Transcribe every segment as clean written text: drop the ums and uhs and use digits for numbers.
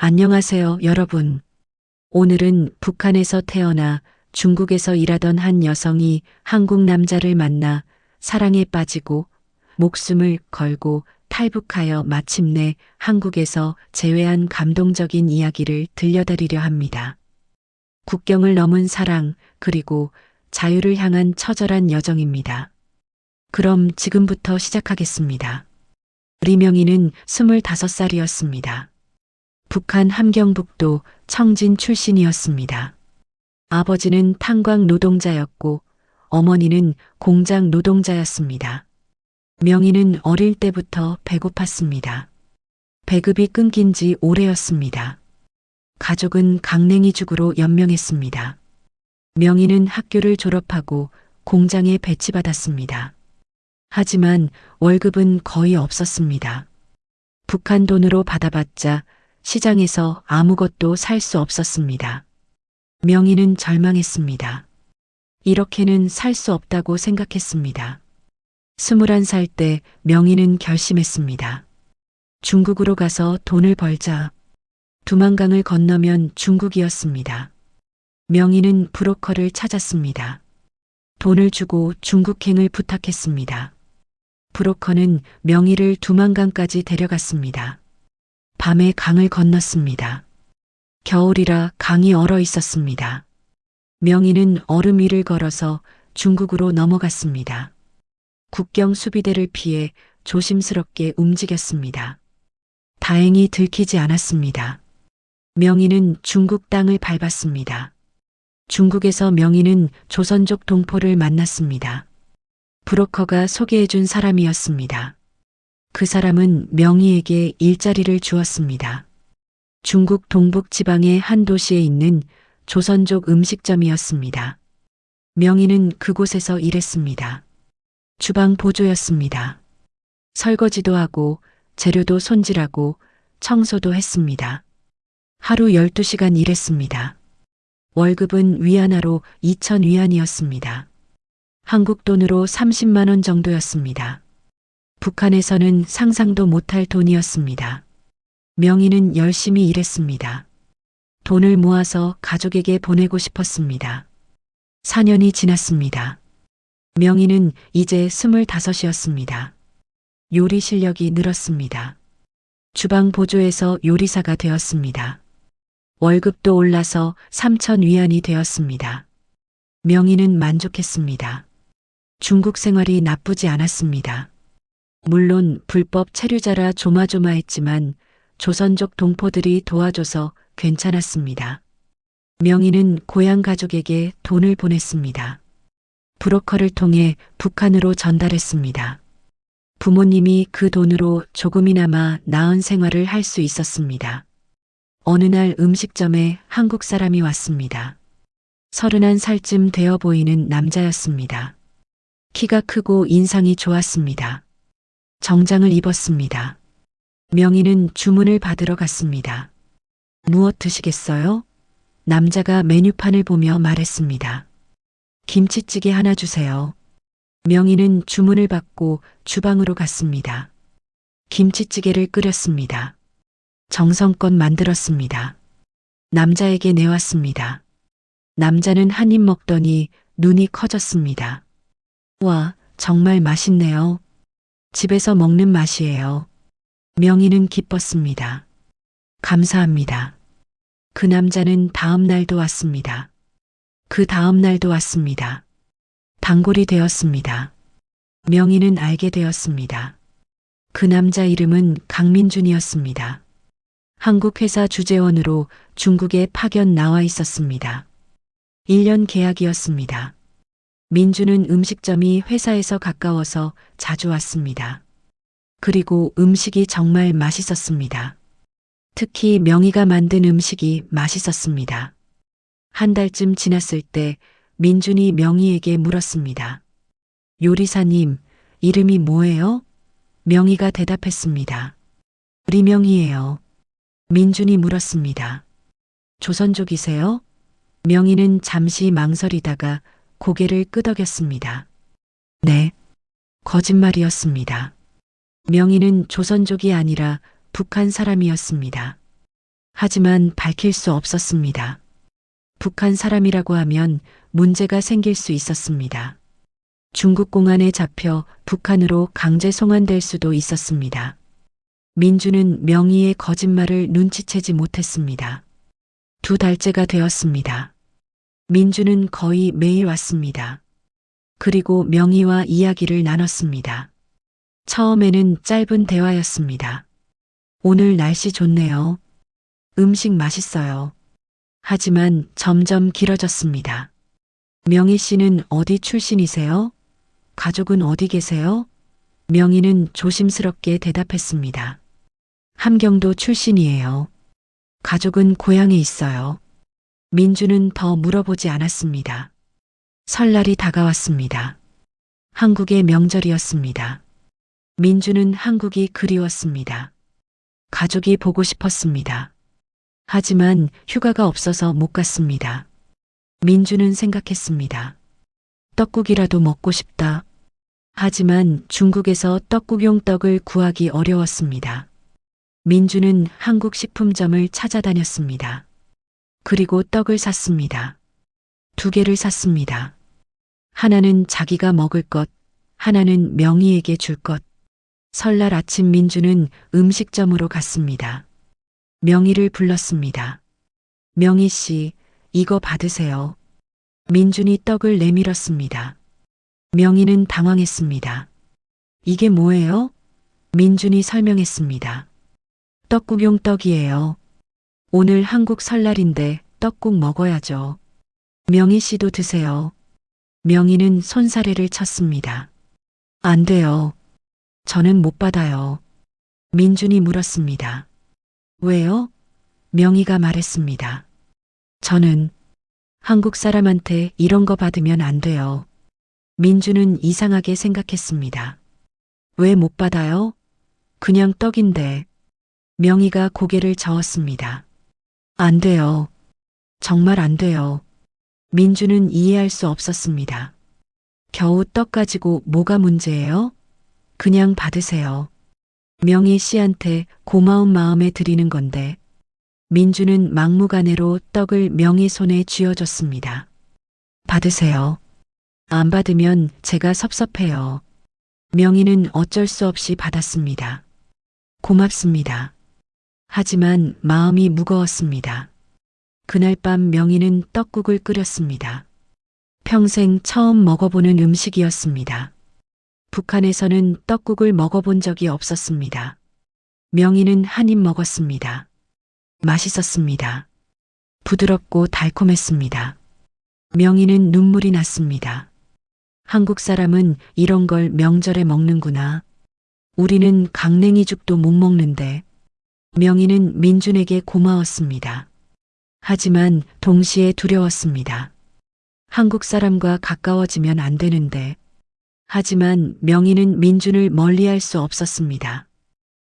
안녕하세요, 여러분. 오늘은 북한에서 태어나 중국에서 일하던 한 여성이 한국 남자를 만나 사랑에 빠지고 목숨을 걸고 탈북하여 마침내 한국에서 재회한 감동적인 이야기를 들려드리려 합니다. 국경을 넘은 사랑, 그리고 자유를 향한 처절한 여정입니다. 그럼 지금부터 시작하겠습니다. 리명이는 25살이었습니다. 북한 함경북도 청진 출신이었습니다. 아버지는 탄광 노동자였고 어머니는 공장 노동자였습니다. 명희는 어릴 때부터 배고팠습니다. 배급이 끊긴 지 오래였습니다. 가족은 강냉이죽으로 연명했습니다. 명희는 학교를 졸업하고 공장에 배치받았습니다. 하지만 월급은 거의 없었습니다. 북한 돈으로 받아봤자 시장에서 아무것도 살 수 없었습니다. 명희는 절망했습니다. 이렇게는 살 수 없다고 생각했습니다. 21살 때 명희는 결심했습니다. 중국으로 가서 돈을 벌자. 두만강을 건너면 중국이었습니다. 명희는 브로커를 찾았습니다. 돈을 주고 중국행을 부탁했습니다. 브로커는 명희를 두만강까지 데려갔습니다. 밤에 강을 건넜습니다. 겨울이라 강이 얼어 있었습니다. 명희는 얼음 위를 걸어서 중국으로 넘어갔습니다. 국경 수비대를 피해 조심스럽게 움직였습니다. 다행히 들키지 않았습니다. 명희는 중국 땅을 밟았습니다. 중국에서 명희는 조선족 동포를 만났습니다. 브로커가 소개해준 사람이었습니다. 그 사람은 명희에게 일자리를 주었습니다. 중국 동북 지방의 한 도시에 있는 조선족 음식점이었습니다. 명희는 그곳에서 일했습니다. 주방 보조였습니다. 설거지도 하고 재료도 손질하고 청소도 했습니다. 하루 12시간 일했습니다. 월급은 위안화로 2,000위안이었습니다. 한국 돈으로 30만 원 정도였습니다. 북한에서는 상상도 못할 돈이었습니다. 명희는 열심히 일했습니다. 돈을 모아서 가족에게 보내고 싶었습니다. 4년이 지났습니다. 명희는 이제 25이었습니다. 요리 실력이 늘었습니다. 주방 보조에서 요리사가 되었습니다. 월급도 올라서 3,000위안이 되었습니다. 명희는 만족했습니다. 중국 생활이 나쁘지 않았습니다. 물론 불법 체류자라 조마조마했지만 조선족 동포들이 도와줘서 괜찮았습니다. 명희는 고향 가족에게 돈을 보냈습니다. 브로커를 통해 북한으로 전달했습니다. 부모님이 그 돈으로 조금이나마 나은 생활을 할 수 있었습니다. 어느 날 음식점에 한국 사람이 왔습니다. 31살쯤 되어 보이는 남자였습니다. 키가 크고 인상이 좋았습니다. 정장을 입었습니다. 명희는 주문을 받으러 갔습니다. 무엇 드시겠어요? 남자가 메뉴판을 보며 말했습니다. 김치찌개 하나 주세요. 명희는 주문을 받고 주방으로 갔습니다. 김치찌개를 끓였습니다. 정성껏 만들었습니다. 남자에게 내왔습니다. 남자는 한 입 먹더니 눈이 커졌습니다. 와, 정말 맛있네요. 집에서 먹는 맛이에요. 명희는 기뻤습니다. 감사합니다. 그 남자는 다음 날도 왔습니다. 그 다음 날도 왔습니다. 단골이 되었습니다. 명희는 알게 되었습니다. 그 남자 이름은 강민준이었습니다. 한국 회사 주재원으로 중국에 파견 나와 있었습니다. 1년 계약이었습니다. 민준은 음식점이 회사에서 가까워서 자주 왔습니다. 그리고 음식이 정말 맛있었습니다. 특히 명희가 만든 음식이 맛있었습니다. 한 달쯤 지났을 때 민준이 명희에게 물었습니다. 요리사님, 이름이 뭐예요? 명희가 대답했습니다. 리명희예요. 민준이 물었습니다. 조선족이세요? 명희는 잠시 망설이다가 고개를 끄덕였습니다. 네. 거짓말이었습니다. 명희는 조선족이 아니라 북한 사람이었습니다. 하지만 밝힐 수 없었습니다. 북한 사람이라고 하면 문제가 생길 수 있었습니다. 중국 공안에 잡혀 북한으로 강제 송환될 수도 있었습니다. 민주는 명희의 거짓말을 눈치채지 못했습니다. 2달째가 되었습니다. 민주는 거의 매일 왔습니다. 그리고 명희와 이야기를 나눴습니다. 처음에는 짧은 대화였습니다. 오늘 날씨 좋네요. 음식 맛있어요. 하지만 점점 길어졌습니다. 명희 씨는 어디 출신이세요? 가족은 어디 계세요? 명희는 조심스럽게 대답했습니다. 함경도 출신이에요. 가족은 고향에 있어요. 민주는 더 물어보지 않았습니다. 설날이 다가왔습니다. 한국의 명절이었습니다. 민주는 한국이 그리웠습니다. 가족이 보고 싶었습니다. 하지만 휴가가 없어서 못 갔습니다. 민주는 생각했습니다. 떡국이라도 먹고 싶다. 하지만 중국에서 떡국용 떡을 구하기 어려웠습니다. 민주는 한국 식품점을 찾아다녔습니다. 그리고 떡을 샀습니다. 2개를 샀습니다. 하나는 자기가 먹을 것, 하나는 명희에게 줄 것. 설날 아침 민주는 음식점으로 갔습니다. 명희를 불렀습니다. 명희 씨, 이거 받으세요. 민준이 떡을 내밀었습니다. 명희는 당황했습니다. 이게 뭐예요? 민준이 설명했습니다. 떡국용 떡이에요. 오늘 한국 설날인데 떡국 먹어야죠. 명희 씨도 드세요. 명희는 손사래를 쳤습니다. 안 돼요. 저는 못 받아요. 민준이 물었습니다. 왜요? 명희가 말했습니다. 저는 한국 사람한테 이런 거 받으면 안 돼요. 민주는 이상하게 생각했습니다. 왜 못 받아요? 그냥 떡인데. 명희가 고개를 저었습니다. 안 돼요. 정말 안 돼요. 민주는 이해할 수 없었습니다. 겨우 떡 가지고 뭐가 문제예요? 그냥 받으세요. 명희 씨한테 고마운 마음에 드리는 건데. 민주는 막무가내로 떡을 명희 손에 쥐어줬습니다. 받으세요. 안 받으면 제가 섭섭해요. 명희는 어쩔 수 없이 받았습니다. 고맙습니다. 하지만 마음이 무거웠습니다. 그날 밤 명희는 떡국을 끓였습니다. 평생 처음 먹어보는 음식이었습니다. 북한에서는 떡국을 먹어본 적이 없었습니다. 명희는 한 입 먹었습니다. 맛있었습니다. 부드럽고 달콤했습니다. 명희는 눈물이 났습니다. 한국 사람은 이런 걸 명절에 먹는구나. 우리는 강냉이죽도 못 먹는데. 명희는 민준에게 고마웠습니다. 하지만 동시에 두려웠습니다. 한국 사람과 가까워지면 안 되는데. 하지만 명희는 민준을 멀리할 수 없었습니다.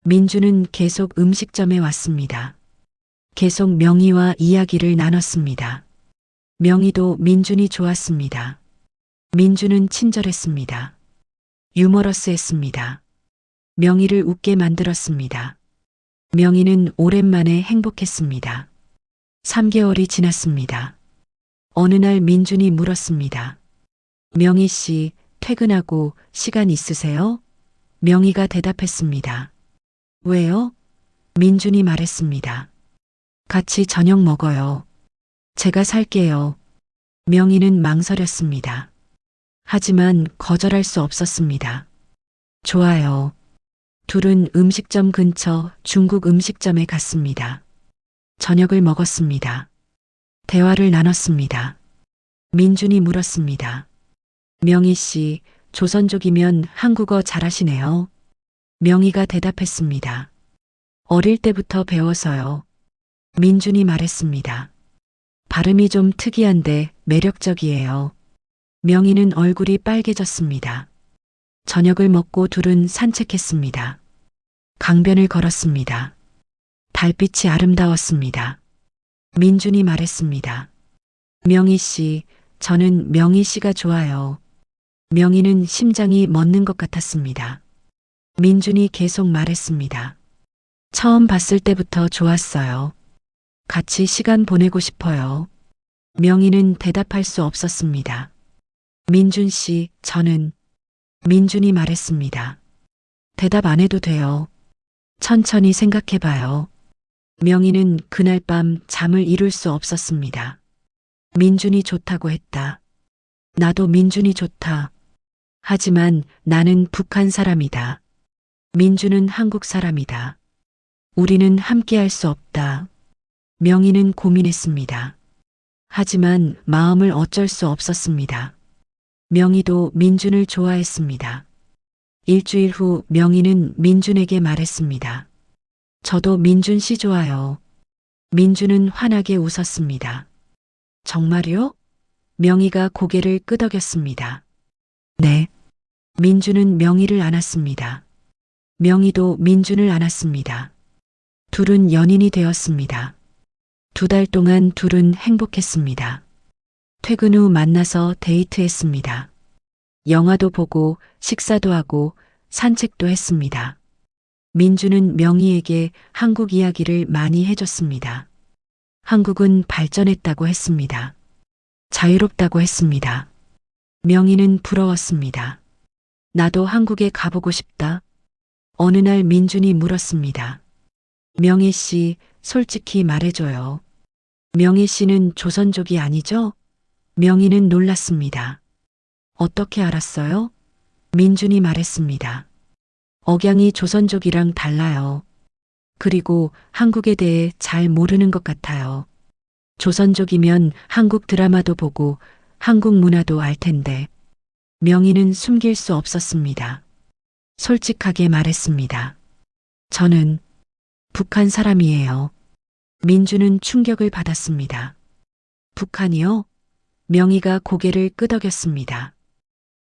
민준은 계속 음식점에 왔습니다. 계속 명희와 이야기를 나눴습니다. 명희도 민준이 좋았습니다. 민준은 친절했습니다. 유머러스했습니다. 명희를 웃게 만들었습니다. 명희는 오랜만에 행복했습니다. 3개월이 지났습니다. 어느 날 민준이 물었습니다. 명희 씨, 퇴근하고 시간 있으세요? 명희가 대답했습니다. 왜요? 민준이 말했습니다. 같이 저녁 먹어요. 제가 살게요. 명희는 망설였습니다. 하지만 거절할 수 없었습니다. 좋아요. 둘은 음식점 근처 중국 음식점에 갔습니다. 저녁을 먹었습니다. 대화를 나눴습니다. 민준이 물었습니다. 명희 씨, 조선족이면 한국어 잘하시네요. 명희가 대답했습니다. 어릴 때부터 배워서요. 민준이 말했습니다. 발음이 좀 특이한데 매력적이에요. 명희는 얼굴이 빨개졌습니다. 저녁을 먹고 둘은 산책했습니다. 강변을 걸었습니다. 달빛이 아름다웠습니다. 민준이 말했습니다. 명희 씨, 저는 명희 씨가 좋아요. 명희는 심장이 멎는 것 같았습니다. 민준이 계속 말했습니다. 처음 봤을 때부터 좋았어요. 같이 시간 보내고 싶어요. 명희는 대답할 수 없었습니다. 민준 씨, 저는 민준이 말했습니다. 대답 안 해도 돼요. 천천히 생각해 봐요. 명희는 그날 밤 잠을 이룰 수 없었습니다. 민준이 좋다고 했다. 나도 민준이 좋다. 하지만 나는 북한 사람이다. 민준은 한국 사람이다. 우리는 함께 할 수 없다. 명희는 고민했습니다. 하지만 마음을 어쩔 수 없었습니다. 명희도 민준을 좋아했습니다. 일주일 후 명희는 민준에게 말했습니다. 저도 민준 씨 좋아요. 민준은 환하게 웃었습니다. 정말요? 명희가 고개를 끄덕였습니다. 네. 민준은 명희를 안았습니다. 명희도 민준을 안았습니다. 둘은 연인이 되었습니다. 2달 동안 둘은 행복했습니다. 퇴근 후 만나서 데이트했습니다. 영화도 보고 식사도 하고 산책도 했습니다. 민준은 명희에게 한국 이야기를 많이 해줬습니다. 한국은 발전했다고 했습니다. 자유롭다고 했습니다. 명희는 부러웠습니다. 나도 한국에 가보고 싶다. 어느 날 민준이 물었습니다. 명희 씨, 솔직히 말해줘요. 명희 씨는 조선족이 아니죠? 명희는 놀랐습니다. 어떻게 알았어요? 민준이 말했습니다. 억양이 조선족이랑 달라요. 그리고 한국에 대해 잘 모르는 것 같아요. 조선족이면 한국 드라마도 보고 한국 문화도 알 텐데. 명희는 숨길 수 없었습니다. 솔직하게 말했습니다. 저는 북한 사람이에요. 민준은 충격을 받았습니다. 북한이요? 명희가 고개를 끄덕였습니다.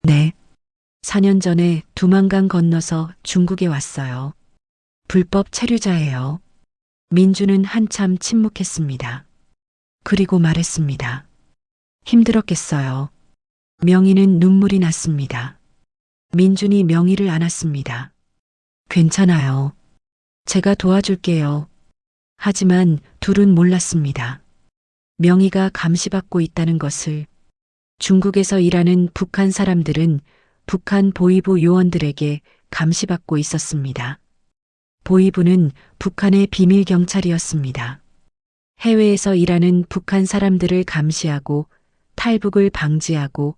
네. 4년 전에 두만강 건너서 중국에 왔어요. 불법 체류자예요. 민준은 한참 침묵했습니다. 그리고 말했습니다. 힘들었겠어요. 명희는 눈물이 났습니다. 민준이 명희를 안았습니다. 괜찮아요. 제가 도와줄게요. 하지만 둘은 몰랐습니다. 명희가 감시받고 있다는 것을. 중국에서 일하는 북한 사람들은 북한 보위부 요원들에게 감시받고 있었습니다. 보위부는 북한의 비밀 경찰이었습니다. 해외에서 일하는 북한 사람들을 감시하고 탈북을 방지하고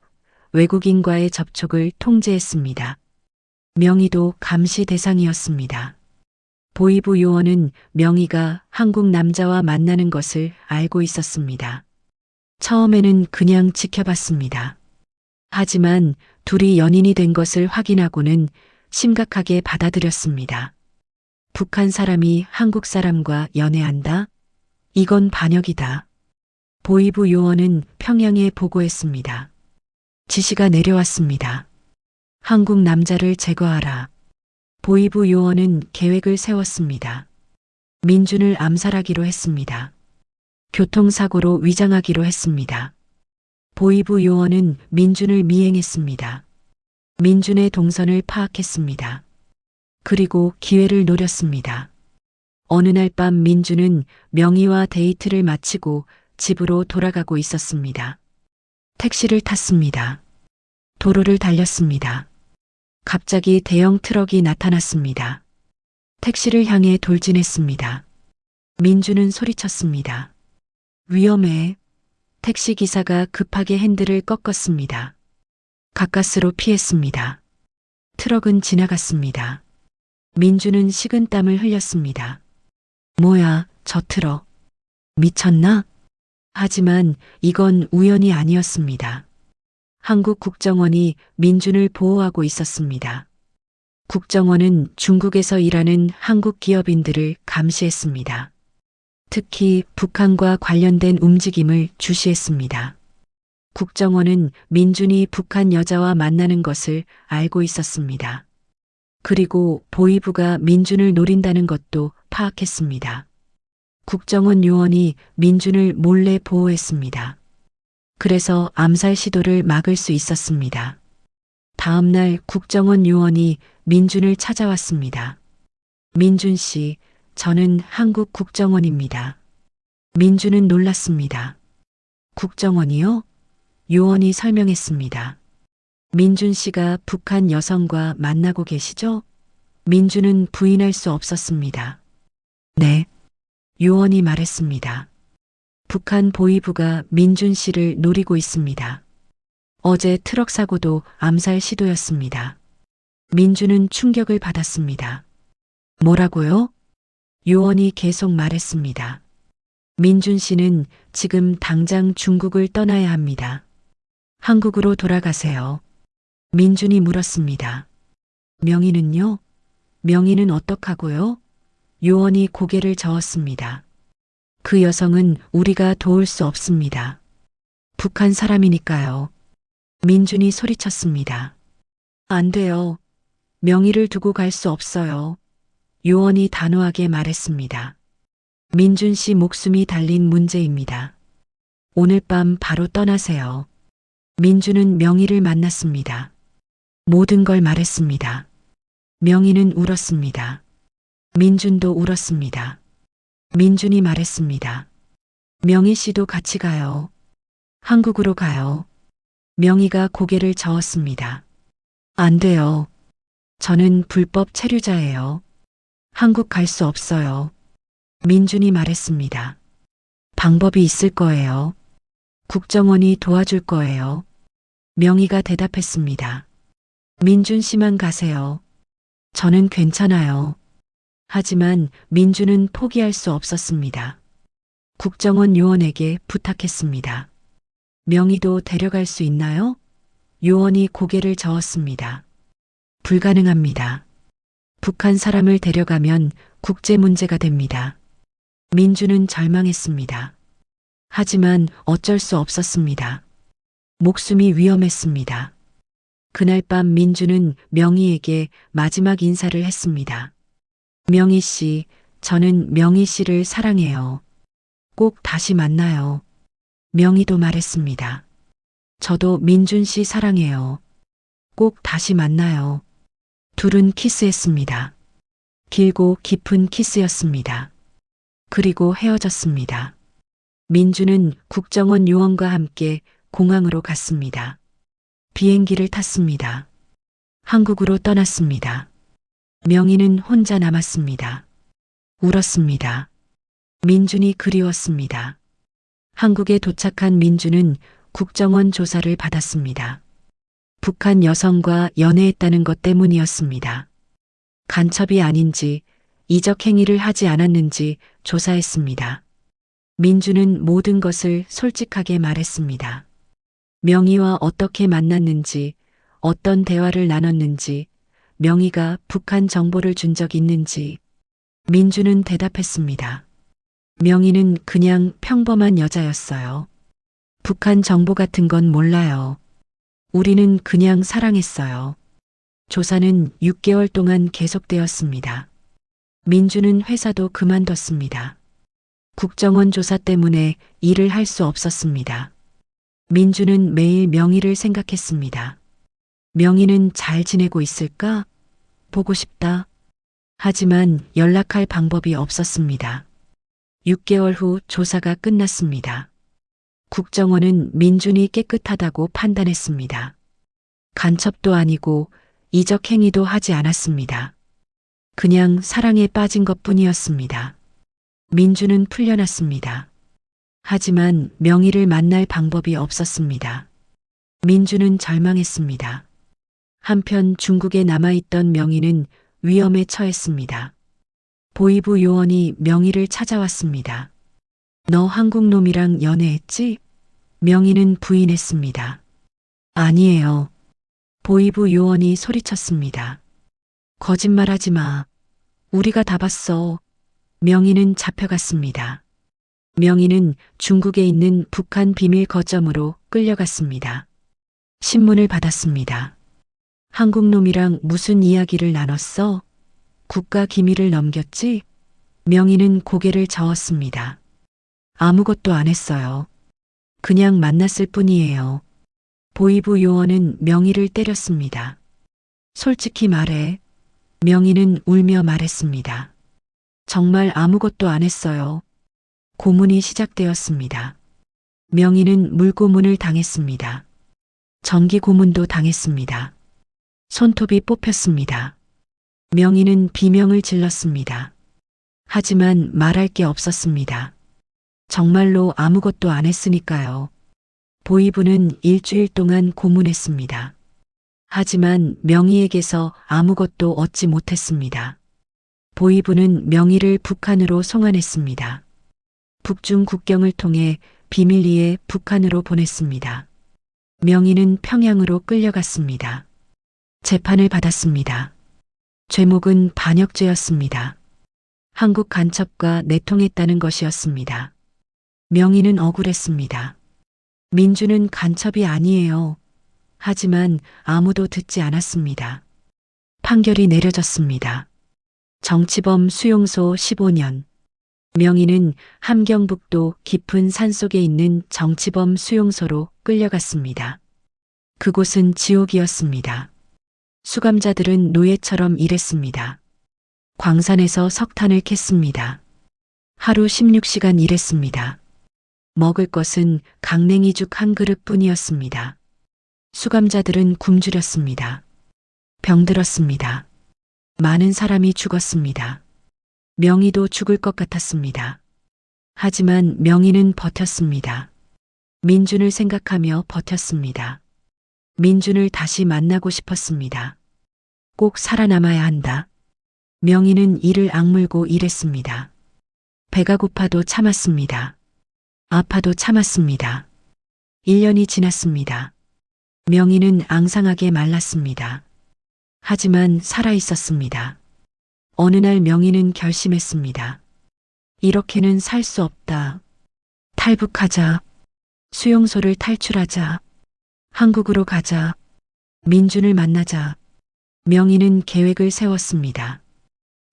외국인과의 접촉을 통제했습니다. 명희도 감시 대상이었습니다. 보위부 요원은 명희가 한국 남자와 만나는 것을 알고 있었습니다. 처음에는 그냥 지켜봤습니다. 하지만 둘이 연인이 된 것을 확인하고는 심각하게 받아들였습니다. 북한 사람이 한국 사람과 연애한다? 이건 반역이다. 보위부 요원은 평양에 보고했습니다. 지시가 내려왔습니다. 한국 남자를 제거하라. 보위부 요원은 계획을 세웠습니다. 민준을 암살하기로 했습니다. 교통사고로 위장하기로 했습니다. 보위부 요원은 민준을 미행했습니다. 민준의 동선을 파악했습니다. 그리고 기회를 노렸습니다. 어느 날 밤 민준은 명희와 데이트를 마치고 집으로 돌아가고 있었습니다. 택시를 탔습니다. 도로를 달렸습니다. 갑자기 대형 트럭이 나타났습니다. 택시를 향해 돌진했습니다. 민준은 소리쳤습니다. 위험해. 택시 기사가 급하게 핸들을 꺾었습니다. 가까스로 피했습니다. 트럭은 지나갔습니다. 민준은 식은땀을 흘렸습니다. 뭐야, 저 트럭. 미쳤나? 하지만 이건 우연이 아니었습니다. 한국 국정원이 민준을 보호하고 있었습니다. 국정원은 중국에서 일하는 한국 기업인들을 감시했습니다. 특히 북한과 관련된 움직임을 주시했습니다. 국정원은 민준이 북한 여자와 만나는 것을 알고 있었습니다. 그리고 보위부가 민준을 노린다는 것도 파악했습니다. 국정원 요원이 민준을 몰래 보호했습니다. 그래서 암살 시도를 막을 수 있었습니다. 다음 날 국정원 요원이 민준을 찾아왔습니다. 민준 씨, 저는 한국 국정원입니다. 민주는 놀랐습니다. 국정원이요? 요원이 설명했습니다. 민준 씨가 북한 여성과 만나고 계시죠? 민주는 부인할 수 없었습니다. 네. 요원이 말했습니다. 북한 보위부가 민준 씨를 노리고 있습니다. 어제 트럭 사고도 암살 시도였습니다. 민주는 충격을 받았습니다. 뭐라고요? 요원이 계속 말했습니다. 민준 씨는 지금 당장 중국을 떠나야 합니다. 한국으로 돌아가세요. 민준이 물었습니다. 명의는요? 명의는 어떡하고요? 요원이 고개를 저었습니다. 그 여성은 우리가 도울 수 없습니다. 북한 사람이니까요. 민준이 소리쳤습니다. 안 돼요. 명의를 두고 갈 수 없어요. 요원이 단호하게 말했습니다. 민준 씨 목숨이 달린 문제입니다. 오늘 밤 바로 떠나세요. 민준은 명의를 만났습니다. 모든 걸 말했습니다. 명의는 울었습니다. 민준도 울었습니다. 민준이 말했습니다. 명의 씨도 같이 가요. 한국으로 가요. 명의가 고개를 저었습니다. 안 돼요. 저는 불법 체류자예요. 한국 갈 수 없어요. 민준이 말했습니다. 방법이 있을 거예요. 국정원이 도와줄 거예요. 명의가 대답했습니다. 민준 씨만 가세요. 저는 괜찮아요. 하지만 민준은 포기할 수 없었습니다. 국정원 요원에게 부탁했습니다. 명의도 데려갈 수 있나요? 요원이 고개를 저었습니다. 불가능합니다. 북한 사람을 데려가면 국제 문제가 됩니다. 민준은 절망했습니다. 하지만 어쩔 수 없었습니다. 목숨이 위험했습니다. 그날 밤 민준은 명희에게 마지막 인사를 했습니다. 명희 씨, 저는 명희 씨를 사랑해요. 꼭 다시 만나요. 명희도 말했습니다. 저도 민준 씨 사랑해요. 꼭 다시 만나요. 둘은 키스했습니다. 길고 깊은 키스였습니다. 그리고 헤어졌습니다. 민준은 국정원 요원과 함께 공항으로 갔습니다. 비행기를 탔습니다. 한국으로 떠났습니다. 명희는 혼자 남았습니다. 울었습니다. 민준이 그리웠습니다. 한국에 도착한 민준은 국정원 조사를 받았습니다. 북한 여성과 연애했다는 것 때문이었습니다. 간첩이 아닌지 이적 행위를 하지 않았는지 조사했습니다. 민준은 모든 것을 솔직하게 말했습니다. 명희와 어떻게 만났는지, 어떤 대화를 나눴는지, 명희가 북한 정보를 준 적 있는지. 민준은 대답했습니다. 명희는 그냥 평범한 여자였어요. 북한 정보 같은 건 몰라요. 우리는 그냥 사랑했어요. 조사는 6개월 동안 계속되었습니다. 민준은 회사도 그만뒀습니다. 국정원 조사 때문에 일을 할 수 없었습니다. 민준은 매일 명희를 생각했습니다. 명희는 잘 지내고 있을까? 보고 싶다. 하지만 연락할 방법이 없었습니다. 6개월 후 조사가 끝났습니다. 국정원은 민준이 깨끗하다고 판단했습니다. 간첩도 아니고 이적 행위도 하지 않았습니다. 그냥 사랑에 빠진 것뿐이었습니다. 민준은 풀려났습니다. 하지만 명희를 만날 방법이 없었습니다. 민준은 절망했습니다. 한편 중국에 남아있던 명희는 위험에 처했습니다. 보위부 요원이 명희를 찾아왔습니다. 너 한국 놈이랑 연애했지? 명희는 부인했습니다. 아니에요. 보위부 요원이 소리쳤습니다. 거짓말하지 마. 우리가 다 봤어. 명희는 잡혀갔습니다. 명희는 중국에 있는 북한 비밀 거점으로 끌려갔습니다. 신문을 받았습니다. 한국 놈이랑 무슨 이야기를 나눴어? 국가 기밀을 넘겼지? 명희는 고개를 저었습니다. 아무것도 안 했어요. 그냥 만났을 뿐이에요. 보위부 요원은 명희를 때렸습니다. 솔직히 말해. 명희는 울며 말했습니다. 정말 아무것도 안 했어요. 고문이 시작되었습니다. 명희는 물고문을 당했습니다. 전기 고문도 당했습니다. 손톱이 뽑혔습니다. 명희는 비명을 질렀습니다. 하지만 말할 게 없었습니다. 정말로 아무것도 안 했으니까요. 보이부는 일주일 동안 고문했습니다. 하지만 명희에게서 아무것도 얻지 못했습니다. 보이부는 명희를 북한으로 송환했습니다. 북중 국경을 통해 비밀리에 북한으로 보냈습니다. 명희는 평양으로 끌려갔습니다. 재판을 받았습니다. 죄목은 반역죄였습니다. 한국 간첩과 내통했다는 것이었습니다. 명희는 억울했습니다. 민주는 간첩이 아니에요. 하지만 아무도 듣지 않았습니다. 판결이 내려졌습니다. 정치범 수용소 15년. 명희는 함경북도 깊은 산속에 있는 정치범 수용소로 끌려갔습니다. 그곳은 지옥이었습니다. 수감자들은 노예처럼 일했습니다. 광산에서 석탄을 캤습니다. 하루 16시간 일했습니다. 먹을 것은 강냉이죽 한 그릇뿐이었습니다. 수감자들은 굶주렸습니다. 병들었습니다. 많은 사람이 죽었습니다. 명희도 죽을 것 같았습니다. 하지만 명희는 버텼습니다. 민준을 생각하며 버텼습니다. 민준을 다시 만나고 싶었습니다. 꼭 살아남아야 한다. 명희는 이를 악물고 일했습니다. 배가 고파도 참았습니다. 아파도 참았습니다. 1년이 지났습니다. 명희는 앙상하게 말랐습니다. 하지만 살아 있었습니다. 어느 날 명희는 결심했습니다. 이렇게는 살 수 없다. 탈북하자. 수용소를 탈출하자. 한국으로 가자. 민준을 만나자. 명희는 계획을 세웠습니다.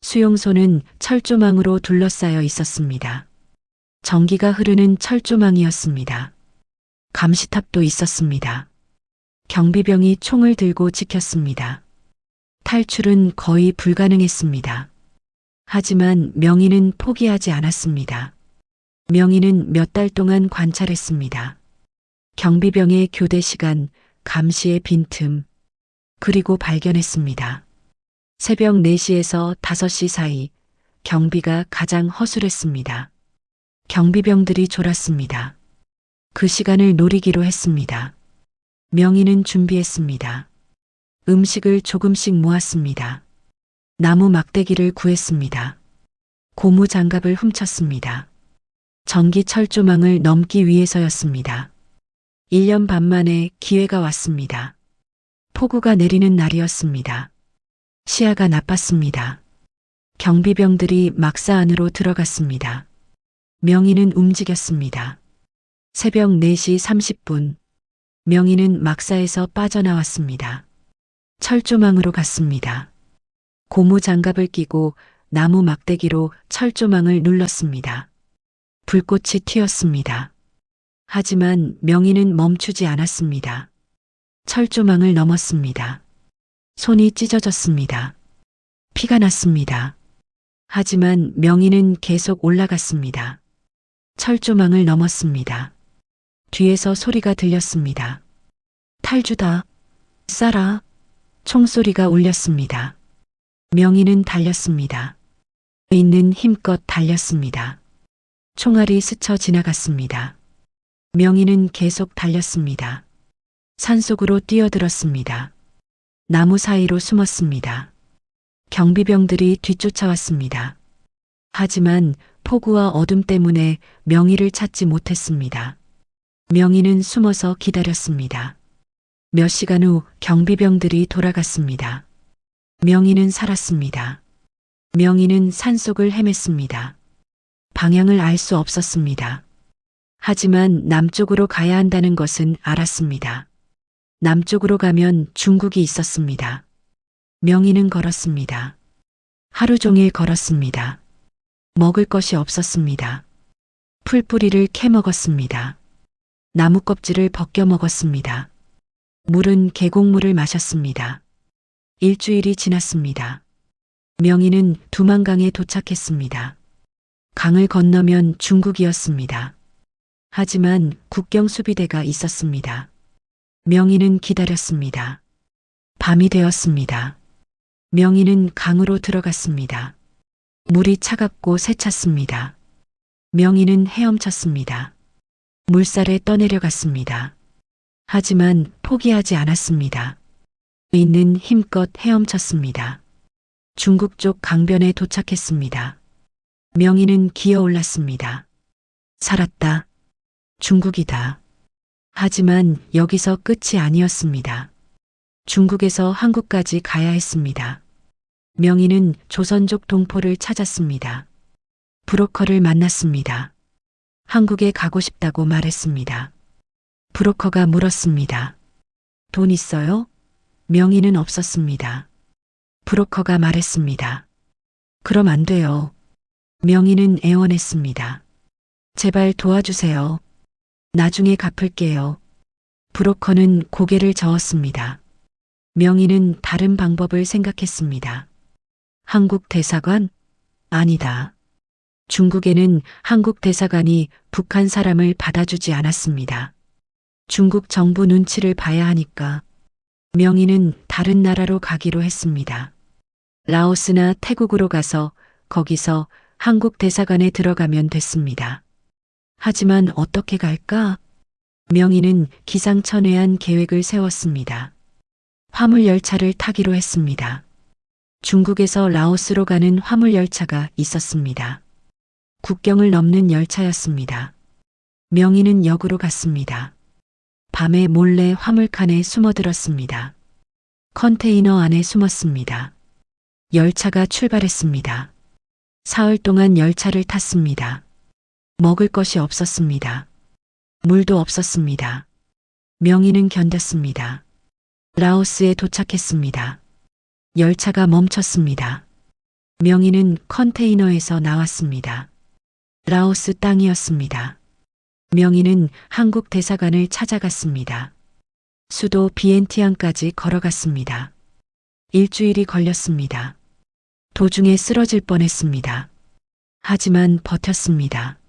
수용소는 철조망으로 둘러싸여 있었습니다. 전기가 흐르는 철조망이었습니다. 감시탑도 있었습니다. 경비병이 총을 들고 지켰습니다. 탈출은 거의 불가능했습니다. 하지만 명희는 포기하지 않았습니다. 명희는 몇 달 동안 관찰했습니다. 경비병의 교대 시간, 감시의 빈틈, 그리고 발견했습니다. 새벽 4시에서 5시 사이 경비가 가장 허술했습니다. 경비병들이 졸았습니다. 그 시간을 노리기로 했습니다. 명희는 준비했습니다. 음식을 조금씩 모았습니다. 나무 막대기를 구했습니다. 고무 장갑을 훔쳤습니다. 전기 철조망을 넘기 위해서였습니다. 1년 반 만에 기회가 왔습니다. 폭우가 내리는 날이었습니다. 시야가 나빴습니다. 경비병들이 막사 안으로 들어갔습니다. 명희는 움직였습니다. 새벽 4시 30분. 명희는 막사에서 빠져나왔습니다. 철조망으로 갔습니다. 고무 장갑을 끼고 나무 막대기로 철조망을 눌렀습니다. 불꽃이 튀었습니다. 하지만 명희는 멈추지 않았습니다. 철조망을 넘었습니다. 손이 찢어졌습니다. 피가 났습니다. 하지만 명희는 계속 올라갔습니다. 철조망을 넘었습니다. 뒤에서 소리가 들렸습니다. 탈주다. 쏴라. 총소리가 울렸습니다. 명희는 달렸습니다. 있는 힘껏 달렸습니다. 총알이 스쳐 지나갔습니다. 명희는 계속 달렸습니다. 산속으로 뛰어들었습니다. 나무 사이로 숨었습니다. 경비병들이 뒤쫓아왔습니다. 하지만 폭우와 어둠 때문에 명희를 찾지 못했습니다. 명희는 숨어서 기다렸습니다. 몇 시간 후 경비병들이 돌아갔습니다. 명희는 살았습니다. 명희는 산속을 헤맸습니다. 방향을 알 수 없었습니다. 하지만 남쪽으로 가야 한다는 것은 알았습니다. 남쪽으로 가면 중국이 있었습니다. 명희는 걸었습니다. 하루 종일 걸었습니다. 먹을 것이 없었습니다. 풀뿌리를 캐먹었습니다. 나무 껍질을 벗겨 먹었습니다. 물은 계곡물을 마셨습니다. 일주일이 지났습니다. 명희는 두만강에 도착했습니다. 강을 건너면 중국이었습니다. 하지만 국경 수비대가 있었습니다. 명희는 기다렸습니다. 밤이 되었습니다. 명희는 강으로 들어갔습니다. 물이 차갑고 새찼습니다. 명희는 헤엄쳤습니다. 물살에 떠내려갔습니다. 하지만 포기하지 않았습니다. 있는 힘껏 헤엄쳤습니다. 중국 쪽 강변에 도착했습니다. 명희는 기어올랐습니다. 살았다. 중국이다. 하지만 여기서 끝이 아니었습니다. 중국에서 한국까지 가야 했습니다. 명희는 조선족 동포를 찾았습니다. 브로커를 만났습니다. 한국에 가고 싶다고 말했습니다. 브로커가 물었습니다. 돈 있어요? 명희는 없었습니다. 브로커가 말했습니다. 그럼 안 돼요. 명희는 애원했습니다. 제발 도와주세요. 나중에 갚을게요. 브로커는 고개를 저었습니다. 명희는 다른 방법을 생각했습니다. 한국 대사관? 아니다. 중국에는 한국 대사관이 북한 사람을 받아주지 않았습니다. 중국 정부 눈치를 봐야 하니까 명희는 다른 나라로 가기로 했습니다. 라오스나 태국으로 가서 거기서 한국 대사관에 들어가면 됐습니다. 하지만 어떻게 갈까? 명희는 기상천외한 계획을 세웠습니다. 화물열차를 타기로 했습니다. 중국에서 라오스로 가는 화물열차가 있었습니다. 국경을 넘는 열차였습니다. 명희는 역으로 갔습니다. 밤에 몰래 화물칸에 숨어들었습니다. 컨테이너 안에 숨었습니다. 열차가 출발했습니다. 사흘 동안 열차를 탔습니다. 먹을 것이 없었습니다. 물도 없었습니다. 명희는 견뎠습니다. 라오스에 도착했습니다. 열차가 멈췄습니다. 명희는 컨테이너에서 나왔습니다. 라오스 땅이었습니다. 명희는 한국 대사관을 찾아갔습니다. 수도 비엔티안까지 걸어갔습니다. 일주일이 걸렸습니다. 도중에 쓰러질 뻔했습니다. 하지만 버텼습니다.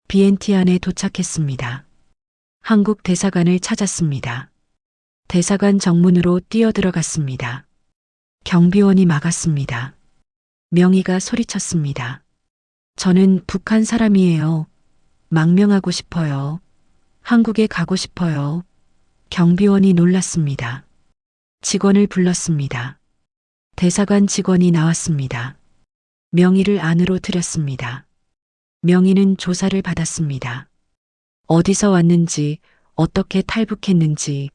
비엔티안에 도착했습니다. 한국 대사관을 찾았습니다. 대사관 정문으로 뛰어들어갔습니다. 경비원이 막았습니다. 명희가 소리쳤습니다. 저는 북한 사람이에요. 망명하고 싶어요. 한국에 가고 싶어요. 경비원이 놀랐습니다. 직원을 불렀습니다. 대사관 직원이 나왔습니다. 명희를 안으로 들였습니다. 명희는 조사를 받았습니다. 어디서 왔는지, 어떻게 탈북했는지,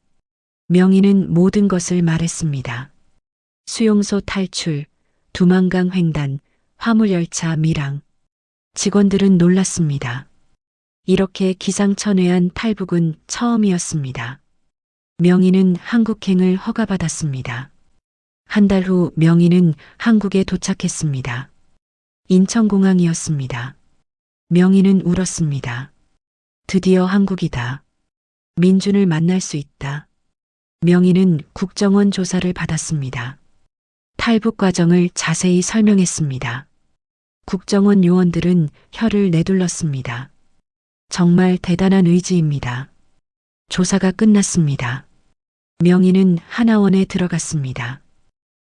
명희는 모든 것을 말했습니다. 수용소 탈출, 두만강 횡단, 화물열차 밀항. 직원들은 놀랐습니다. 이렇게 기상천외한 탈북은 처음이었습니다. 명희는 한국행을 허가받았습니다. 한 달 후 명희는 한국에 도착했습니다. 인천공항이었습니다. 명희는 울었습니다. 드디어 한국이다. 민준을 만날 수 있다. 명희는 국정원 조사를 받았습니다. 탈북 과정을 자세히 설명했습니다. 국정원 요원들은 혀를 내둘렀습니다. 정말 대단한 의지입니다. 조사가 끝났습니다. 명희는 하나원에 들어갔습니다.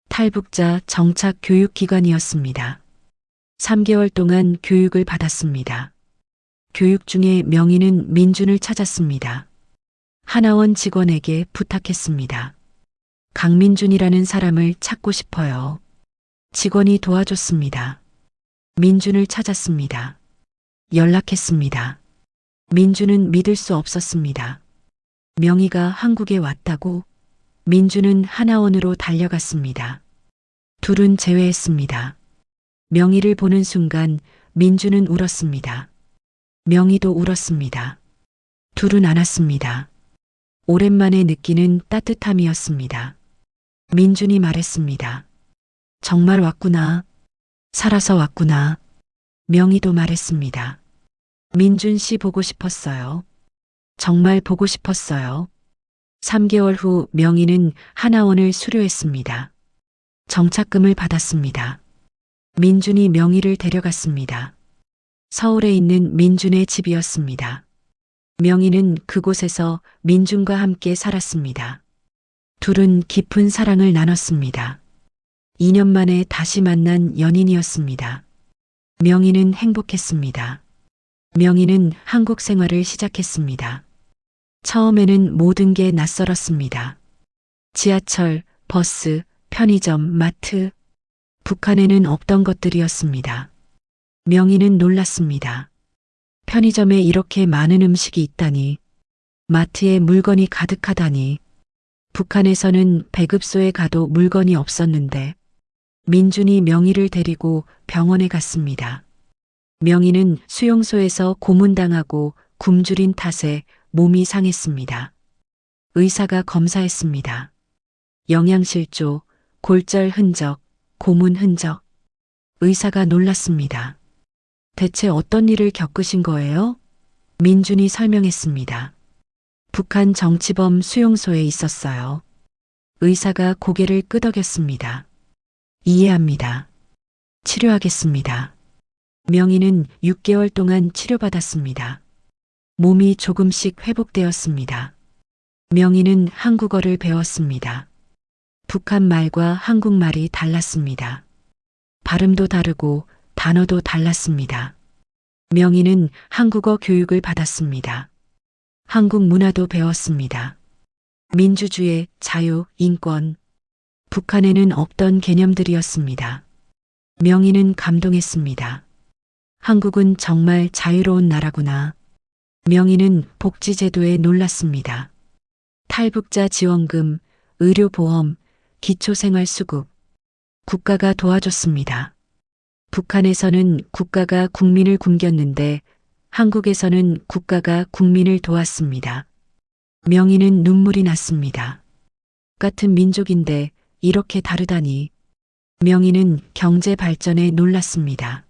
탈북자 정착 교육기관이었습니다. 3개월 동안 교육을 받았습니다. 교육 중에 명희는 민준을 찾았습니다. 하나원 직원에게 부탁했습니다. 강민준이라는 사람을 찾고 싶어요. 직원이 도와줬습니다. 민준을 찾았습니다. 연락했습니다. 민준은 믿을 수 없었습니다. 명희가 한국에 왔다고? 민준은 하나원으로 달려갔습니다. 둘은 제외했습니다. 명희를 보는 순간 민준은 울었습니다. 명희도 울었습니다. 둘은 안았습니다. 오랜만에 느끼는 따뜻함이었습니다. 민준이 말했습니다. 정말 왔구나. 살아서 왔구나. 명희도 말했습니다. 민준 씨 보고 싶었어요. 정말 보고 싶었어요. 3개월 후 명희는 하나원을 수료했습니다. 정착금을 받았습니다. 민준이 명희를 데려갔습니다. 서울에 있는 민준의 집이었습니다. 명희는 그곳에서 민준과 함께 살았습니다. 둘은 깊은 사랑을 나눴습니다. 2년 만에 다시 만난 연인이었습니다. 명희는 행복했습니다. 명희는 한국 생활을 시작했습니다. 처음에는 모든 게 낯설었습니다. 지하철, 버스, 편의점, 마트. 북한에는 없던 것들이었습니다. 명희는 놀랐습니다. 편의점에 이렇게 많은 음식이 있다니. 마트에 물건이 가득하다니. 북한에서는 배급소에 가도 물건이 없었는데 민준이 명희를 데리고 병원에 갔습니다. 명희는 수용소에서 고문당하고 굶주린 탓에 몸이 상했습니다. 의사가 검사했습니다. 영양실조, 골절 흔적, 고문 흔적. 의사가 놀랐습니다. 대체 어떤 일을 겪으신 거예요? 민준이 설명했습니다. 북한 정치범 수용소에 있었어요. 의사가 고개를 끄덕였습니다. 이해합니다. 치료하겠습니다. 명희는 6개월 동안 치료받았습니다. 몸이 조금씩 회복되었습니다. 명희는 한국어를 배웠습니다. 북한 말과 한국말이 달랐습니다. 발음도 다르고 단어도 달랐습니다. 명희는 한국어 교육을 받았습니다. 한국 문화도 배웠습니다. 민주주의, 자유, 인권. 북한에는 없던 개념들이었습니다. 명희는 감동했습니다. 한국은 정말 자유로운 나라구나. 명희는 복지제도에 놀랐습니다. 탈북자 지원금, 의료보험, 기초생활수급. 국가가 도와줬습니다. 북한에서는 국가가 국민을 굶겼는데 한국에서는 국가가 국민을 도왔습니다. 명희는 눈물이 났습니다. 같은 민족인데 이렇게 다르다니. 명희는 경제 발전에 놀랐습니다.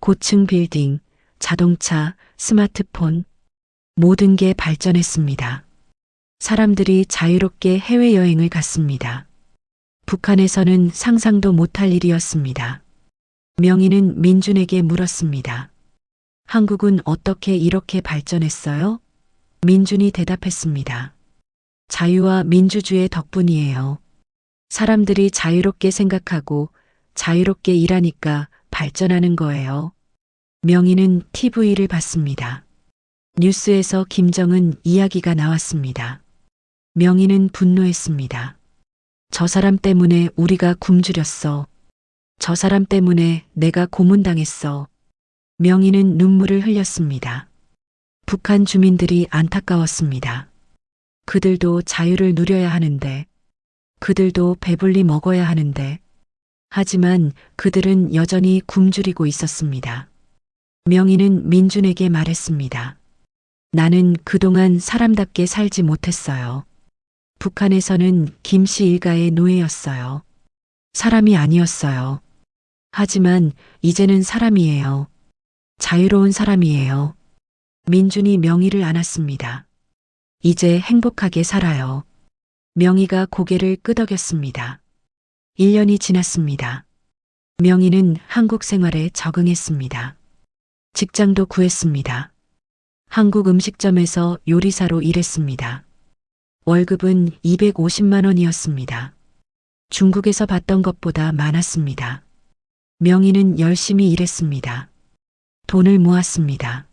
고층 빌딩, 자동차, 스마트폰, 모든 게 발전했습니다. 사람들이 자유롭게 해외여행을 갔습니다. 북한에서는 상상도 못할 일이었습니다. 명희는 민준에게 물었습니다. 한국은 어떻게 이렇게 발전했어요? 민준이 대답했습니다. 자유와 민주주의 덕분이에요. 사람들이 자유롭게 생각하고 자유롭게 일하니까 발전하는 거예요. 명희는 TV를 봤습니다. 뉴스에서 김정은 이야기가 나왔습니다. 명희는 분노했습니다. 저 사람 때문에 우리가 굶주렸어. 저 사람 때문에 내가 고문당했어. 명희는 눈물을 흘렸습니다. 북한 주민들이 안타까웠습니다. 그들도 자유를 누려야 하는데, 그들도 배불리 먹어야 하는데, 하지만 그들은 여전히 굶주리고 있었습니다. 명희는 민준에게 말했습니다. 나는 그동안 사람답게 살지 못했어요. 북한에서는 김씨 일가의 노예였어요. 사람이 아니었어요. 하지만 이제는 사람이에요. 자유로운 사람이에요. 민준이 명희를 안았습니다. 이제 행복하게 살아요. 명희가 고개를 끄덕였습니다. 1년이 지났습니다. 명희는 한국 생활에 적응했습니다. 직장도 구했습니다. 한국 음식점에서 요리사로 일했습니다. 월급은 250만 원이었습니다. 중국에서 받던 것보다 많았습니다. 명희는 열심히 일했습니다. 돈을 모았습니다.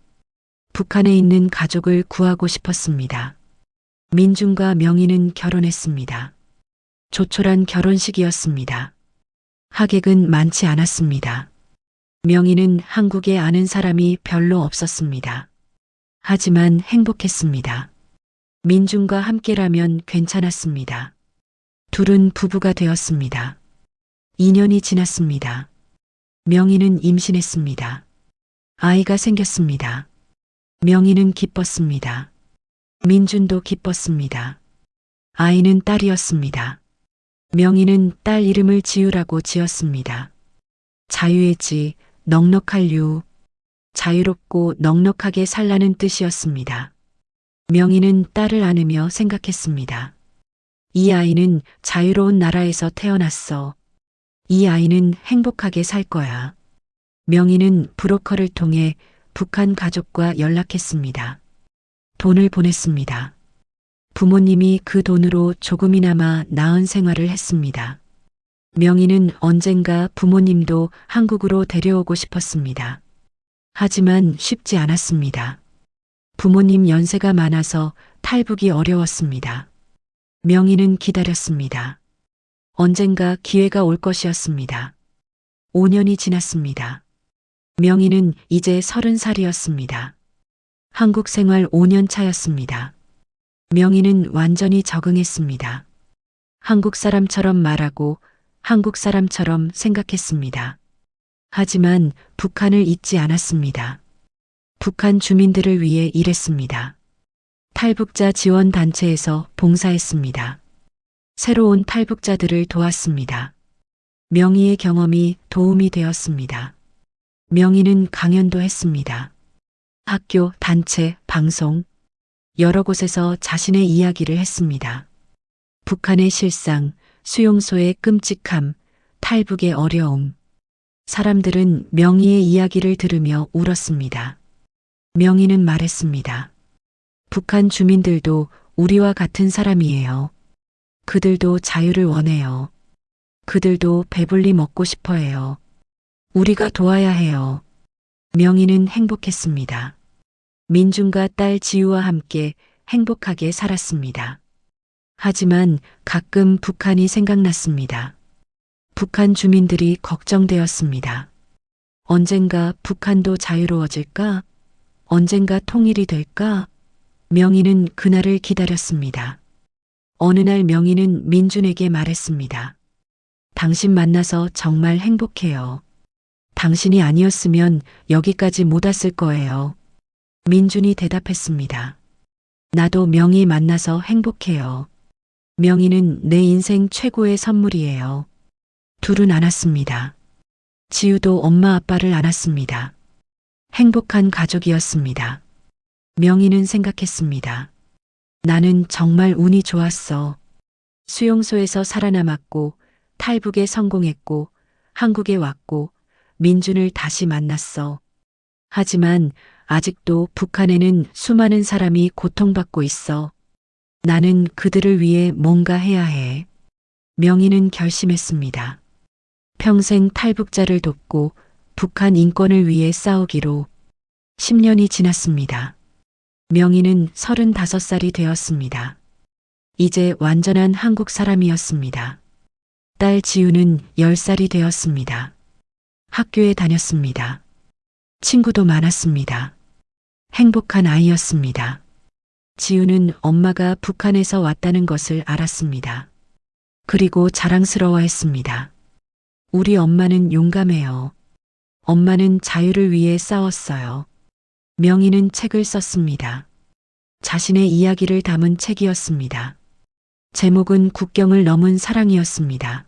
북한에 있는 가족을 구하고 싶었습니다. 민준과 명희는 결혼했습니다. 조촐한 결혼식이었습니다. 하객은 많지 않았습니다. 명희는 한국에 아는 사람이 별로 없었습니다. 하지만 행복했습니다. 민준과 함께라면 괜찮았습니다. 둘은 부부가 되었습니다. 2년이 지났습니다. 명희는 임신했습니다. 아이가 생겼습니다. 명희는 기뻤습니다. 민준도 기뻤습니다. 아이는 딸이었습니다. 명희는 딸 이름을 지우라고 지었습니다. 자유의 지, 넉넉할 유. 자유롭고 넉넉하게 살라는 뜻이었습니다. 명희는 딸을 안으며 생각했습니다. 이 아이는 자유로운 나라에서 태어났어. 이 아이는 행복하게 살 거야. 명희는 브로커를 통해 북한 가족과 연락했습니다. 돈을 보냈습니다. 부모님이 그 돈으로 조금이나마 나은 생활을 했습니다. 명희는 언젠가 부모님도 한국으로 데려오고 싶었습니다. 하지만 쉽지 않았습니다. 부모님 연세가 많아서 탈북이 어려웠습니다. 명희는 기다렸습니다. 언젠가 기회가 올 것이었습니다. 5년이 지났습니다. 명희는 이제 30살이었습니다. 한국 생활 5년 차였습니다. 명희는 완전히 적응했습니다. 한국 사람처럼 말하고 한국 사람처럼 생각했습니다. 하지만 북한을 잊지 않았습니다. 북한 주민들을 위해 일했습니다. 탈북자 지원 단체에서 봉사했습니다. 새로운 탈북자들을 도왔습니다. 명희의 경험이 도움이 되었습니다. 명희는 강연도 했습니다. 학교, 단체, 방송, 여러 곳에서 자신의 이야기를 했습니다. 북한의 실상, 수용소의 끔찍함, 탈북의 어려움. 사람들은 명희의 이야기를 들으며 울었습니다. 명희는 말했습니다. 북한 주민들도 우리와 같은 사람이에요. 그들도 자유를 원해요. 그들도 배불리 먹고 싶어 해요. 우리가 도와야 해요. 명희는 행복했습니다. 민준과 딸 지우와 함께 행복하게 살았습니다. 하지만 가끔 북한이 생각났습니다. 북한 주민들이 걱정되었습니다. 언젠가 북한도 자유로워질까? 언젠가 통일이 될까? 명희는 그날을 기다렸습니다. 어느 날 명희는 민준에게 말했습니다. 당신 만나서 정말 행복해요. 당신이 아니었으면 여기까지 못 왔을 거예요. 민준이 대답했습니다. 나도 명희 만나서 행복해요. 명희는 내 인생 최고의 선물이에요. 둘은 안았습니다. 지우도 엄마 아빠를 안았습니다. 행복한 가족이었습니다. 명희는 생각했습니다. 나는 정말 운이 좋았어. 수용소에서 살아남았고 탈북에 성공했고 한국에 왔고 민준을 다시 만났어. 하지만 아직도 북한에는 수많은 사람이 고통받고 있어. 나는 그들을 위해 뭔가 해야 해. 명희는 결심했습니다. 평생 탈북자를 돕고 북한 인권을 위해 싸우기로. 10년이 지났습니다. 명희는 35살이 되었습니다. 이제 완전한 한국 사람이었습니다. 딸 지우는 10살이 되었습니다. 학교에 다녔습니다. 친구도 많았습니다. 행복한 아이였습니다. 지우는 엄마가 북한에서 왔다는 것을 알았습니다. 그리고 자랑스러워했습니다. 우리 엄마는 용감해요. 엄마는 자유를 위해 싸웠어요. 명희는 책을 썼습니다. 자신의 이야기를 담은 책이었습니다. 제목은 국경을 넘은 사랑이었습니다.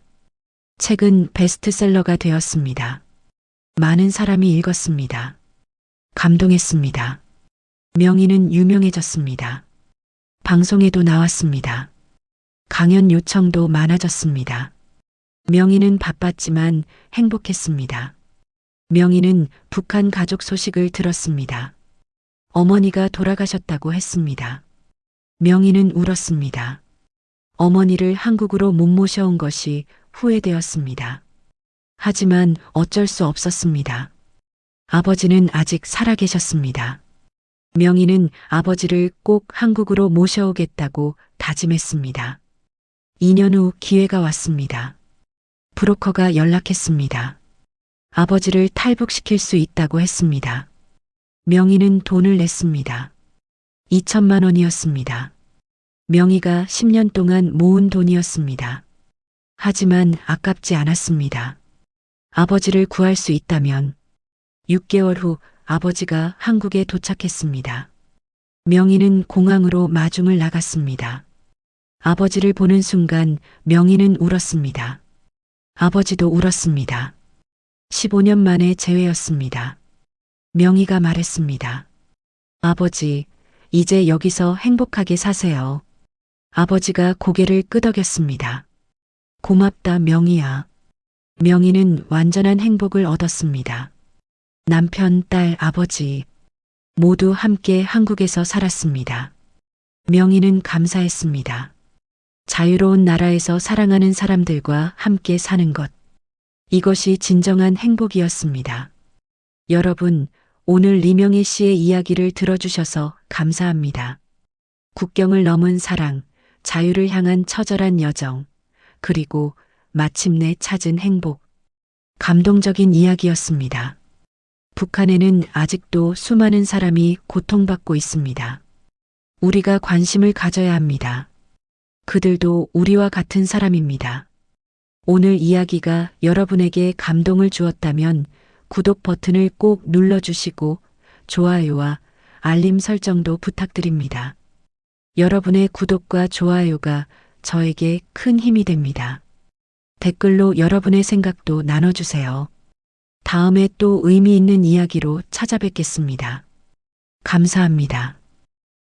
책은 베스트셀러가 되었습니다. 많은 사람이 읽었습니다. 감동했습니다. 명희는 유명해졌습니다. 방송에도 나왔습니다. 강연 요청도 많아졌습니다. 명희는 바빴지만 행복했습니다. 명희는 북한 가족 소식을 들었습니다. 어머니가 돌아가셨다고 했습니다. 명희는 울었습니다. 어머니를 한국으로 못 모셔온 것이 후회되었습니다. 하지만 어쩔 수 없었습니다. 아버지는 아직 살아계셨습니다. 명희는 아버지를 꼭 한국으로 모셔오겠다고 다짐했습니다. 2년 후 기회가 왔습니다. 브로커가 연락했습니다. 아버지를 탈북시킬 수 있다고 했습니다. 명희는 돈을 냈습니다. 2천만 원이었습니다. 명희가 10년 동안 모은 돈이었습니다. 하지만 아깝지 않았습니다. 아버지를 구할 수 있다면 6개월 후 아버지가 한국에 도착했습니다. 명희는 공항으로 마중을 나갔습니다. 아버지를 보는 순간 명희는 울었습니다. 아버지도 울었습니다. 15년 만에 재회였습니다. 명희가 말했습니다. 아버지, 이제 여기서 행복하게 사세요. 아버지가 고개를 끄덕였습니다. 고맙다, 명희야. 명희는 완전한 행복을 얻었습니다. 남편, 딸, 아버지 모두 함께 한국에서 살았습니다. 명희는 감사했습니다. 자유로운 나라에서 사랑하는 사람들과 함께 사는 것. 이것이 진정한 행복이었습니다. 여러분, 오늘 리명희 씨의 이야기를 들어주셔서 감사합니다. 국경을 넘은 사랑, 자유를 향한 처절한 여정, 그리고 마침내 찾은 행복. 감동적인 이야기였습니다. 북한에는 아직도 수많은 사람이 고통받고 있습니다. 우리가 관심을 가져야 합니다. 그들도 우리와 같은 사람입니다. 오늘 이야기가 여러분에게 감동을 주었다면 구독 버튼을 꼭 눌러주시고 좋아요와 알림 설정도 부탁드립니다. 여러분의 구독과 좋아요가 저에게 큰 힘이 됩니다. 댓글로 여러분의 생각도 나눠주세요. 다음에 또 의미 있는 이야기로 찾아뵙겠습니다. 감사합니다.